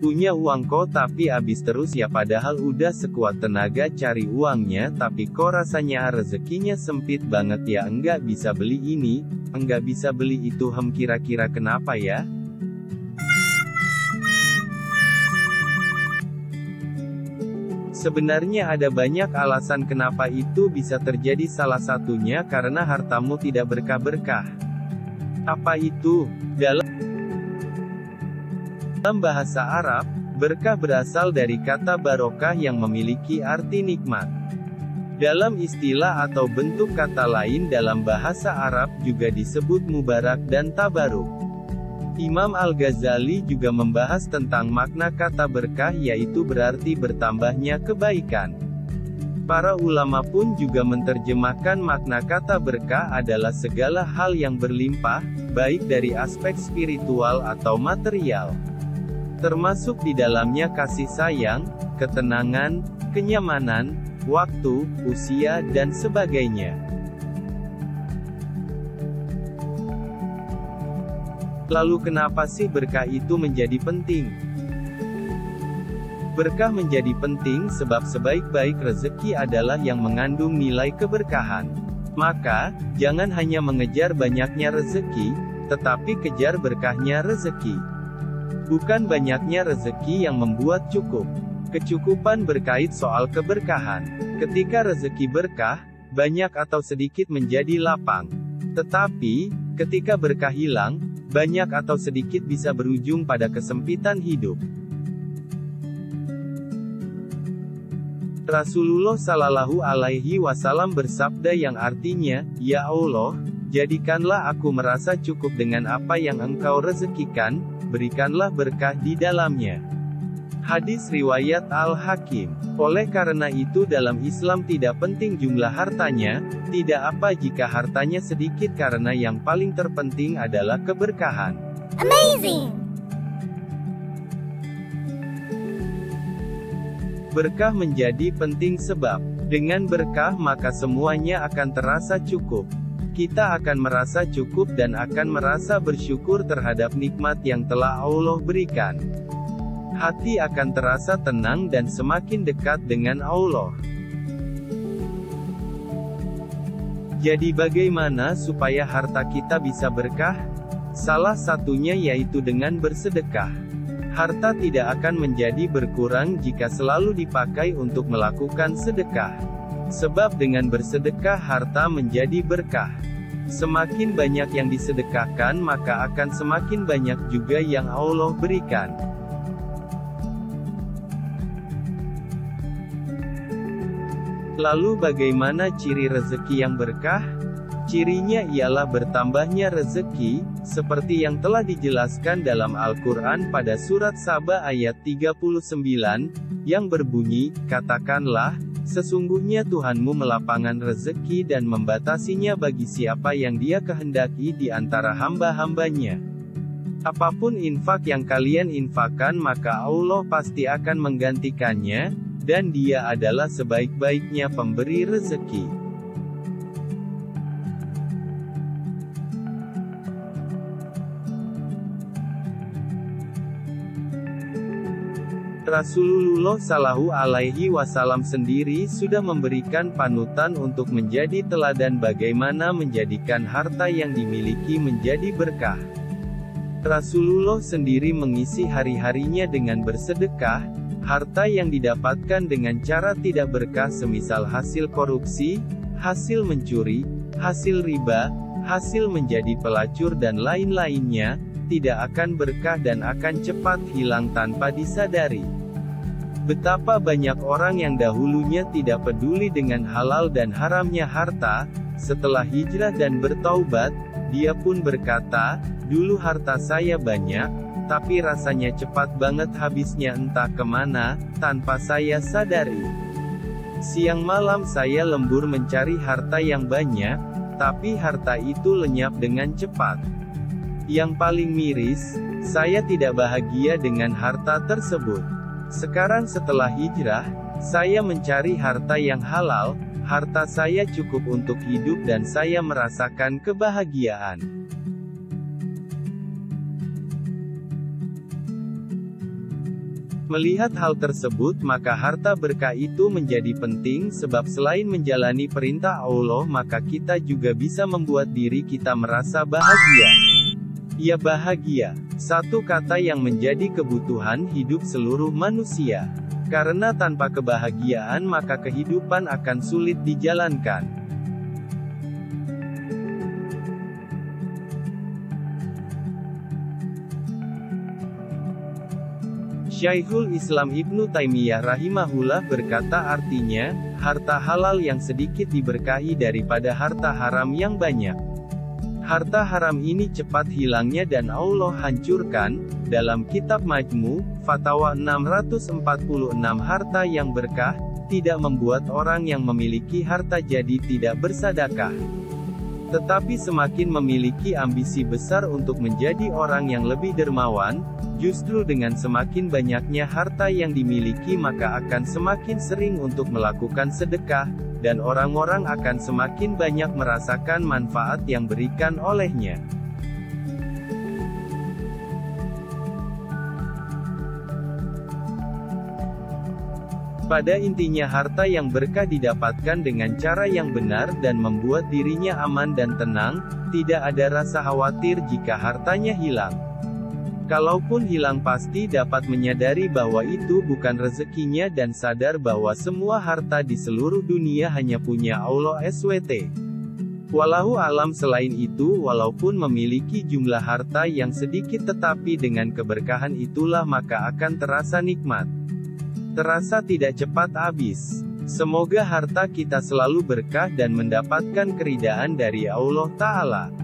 Punya uang kok tapi habis terus ya, padahal udah sekuat tenaga cari uangnya, tapi kok rasanya rezekinya sempit banget ya, enggak bisa beli ini, enggak bisa beli itu, kira-kira kenapa ya? Sebenarnya ada banyak alasan kenapa itu bisa terjadi, salah satunya karena hartamu tidak berkah-berkah. Apa itu? Dalam bahasa Arab, berkah berasal dari kata barokah yang memiliki arti nikmat. Dalam istilah atau bentuk kata lain dalam bahasa Arab juga disebut mubarak dan tabaruk. Imam Al-Ghazali juga membahas tentang makna kata berkah, yaitu berarti bertambahnya kebaikan. Para ulama pun juga menerjemahkan makna kata berkah adalah segala hal yang berlimpah, baik dari aspek spiritual atau material. Termasuk di dalamnya kasih sayang, ketenangan, kenyamanan, waktu, usia, dan sebagainya. Lalu kenapa sih berkah itu menjadi penting? Berkah menjadi penting sebab sebaik-baik rezeki adalah yang mengandung nilai keberkahan. Maka, jangan hanya mengejar banyaknya rezeki, tetapi kejar berkahnya rezeki. Bukan banyaknya rezeki yang membuat cukup. Kecukupan berkait soal keberkahan. Ketika rezeki berkah, banyak atau sedikit menjadi lapang. Tetapi, ketika berkah hilang, banyak atau sedikit bisa berujung pada kesempitan hidup. Rasulullah Shallallahu Alaihi Wasallam bersabda yang artinya, "Ya Allah, jadikanlah aku merasa cukup dengan apa yang Engkau rezekikan, berikanlah berkah di dalamnya." Hadis riwayat Al-Hakim. Oleh karena itu dalam Islam tidak penting jumlah hartanya, tidak apa jika hartanya sedikit, karena yang paling terpenting adalah keberkahan. Amazing! Berkah menjadi penting sebab, dengan berkah maka semuanya akan terasa cukup. Kita akan merasa cukup dan akan merasa bersyukur terhadap nikmat yang telah Allah berikan. Hati akan terasa tenang dan semakin dekat dengan Allah. Jadi bagaimana supaya harta kita bisa berkah? Salah satunya yaitu dengan bersedekah. Harta tidak akan menjadi berkurang jika selalu dipakai untuk melakukan sedekah. Sebab dengan bersedekah harta menjadi berkah. Semakin banyak yang disedekahkan maka akan semakin banyak juga yang Allah berikan. Lalu bagaimana ciri rezeki yang berkah? Cirinya ialah bertambahnya rezeki, seperti yang telah dijelaskan dalam Al-Quran pada surat Saba ayat 39, yang berbunyi, "Katakanlah, sesungguhnya Tuhanmu melapangkan rezeki dan membatasinya bagi siapa yang Dia kehendaki di antara hamba-hambanya. Apapun infak yang kalian infakkan maka Allah pasti akan menggantikannya, dan Dia adalah sebaik-baiknya pemberi rezeki." Rasulullah Shallallahu Alaihi Wasallam sendiri sudah memberikan panutan untuk menjadi teladan bagaimana menjadikan harta yang dimiliki menjadi berkah. Rasulullah sendiri mengisi hari-harinya dengan bersedekah. Harta yang didapatkan dengan cara tidak berkah semisal hasil korupsi, hasil mencuri, hasil riba, hasil menjadi pelacur dan lain-lainnya, tidak akan berkah dan akan cepat hilang tanpa disadari. Betapa banyak orang yang dahulunya tidak peduli dengan halal dan haramnya harta, setelah hijrah dan bertaubat, dia pun berkata, "Dulu harta saya banyak, tapi rasanya cepat banget habisnya entah kemana, tanpa saya sadari. Siang malam saya lembur mencari harta yang banyak, tapi harta itu lenyap dengan cepat. Yang paling miris, saya tidak bahagia dengan harta tersebut. Sekarang setelah hijrah, saya mencari harta yang halal, Harta saya cukup untuk hidup dan saya merasakan kebahagiaan. Melihat hal tersebut, maka harta berkah itu menjadi penting sebab selain menjalani perintah Allah, maka kita juga bisa membuat diri kita merasa bahagia. Ya, bahagia, satu kata yang menjadi kebutuhan hidup seluruh manusia. Karena tanpa kebahagiaan maka kehidupan akan sulit dijalankan. Syekhul Islam Ibnu Taimiyah rahimahullah berkata, artinya, harta halal yang sedikit diberkahi daripada harta haram yang banyak. Harta haram ini cepat hilangnya dan Allah hancurkan. Dalam kitab Majmu, Fatwa 646, harta yang berkah tidak membuat orang yang memiliki harta jadi tidak bersedekah. Tetapi semakin memiliki ambisi besar untuk menjadi orang yang lebih dermawan, justru dengan semakin banyaknya harta yang dimiliki maka akan semakin sering untuk melakukan sedekah, dan orang-orang akan semakin banyak merasakan manfaat yang berikan olehnya. Pada intinya harta yang berkah didapatkan dengan cara yang benar dan membuat dirinya aman dan tenang, tidak ada rasa khawatir jika hartanya hilang. Kalaupun hilang pasti dapat menyadari bahwa itu bukan rezekinya dan sadar bahwa semua harta di seluruh dunia hanya punya Allah SWT. Wallahu alam. Selain itu, walaupun memiliki jumlah harta yang sedikit tetapi dengan keberkahan itulah maka akan terasa nikmat. Terasa tidak cepat habis. Semoga harta kita selalu berkah dan mendapatkan keridaan dari Allah Ta'ala.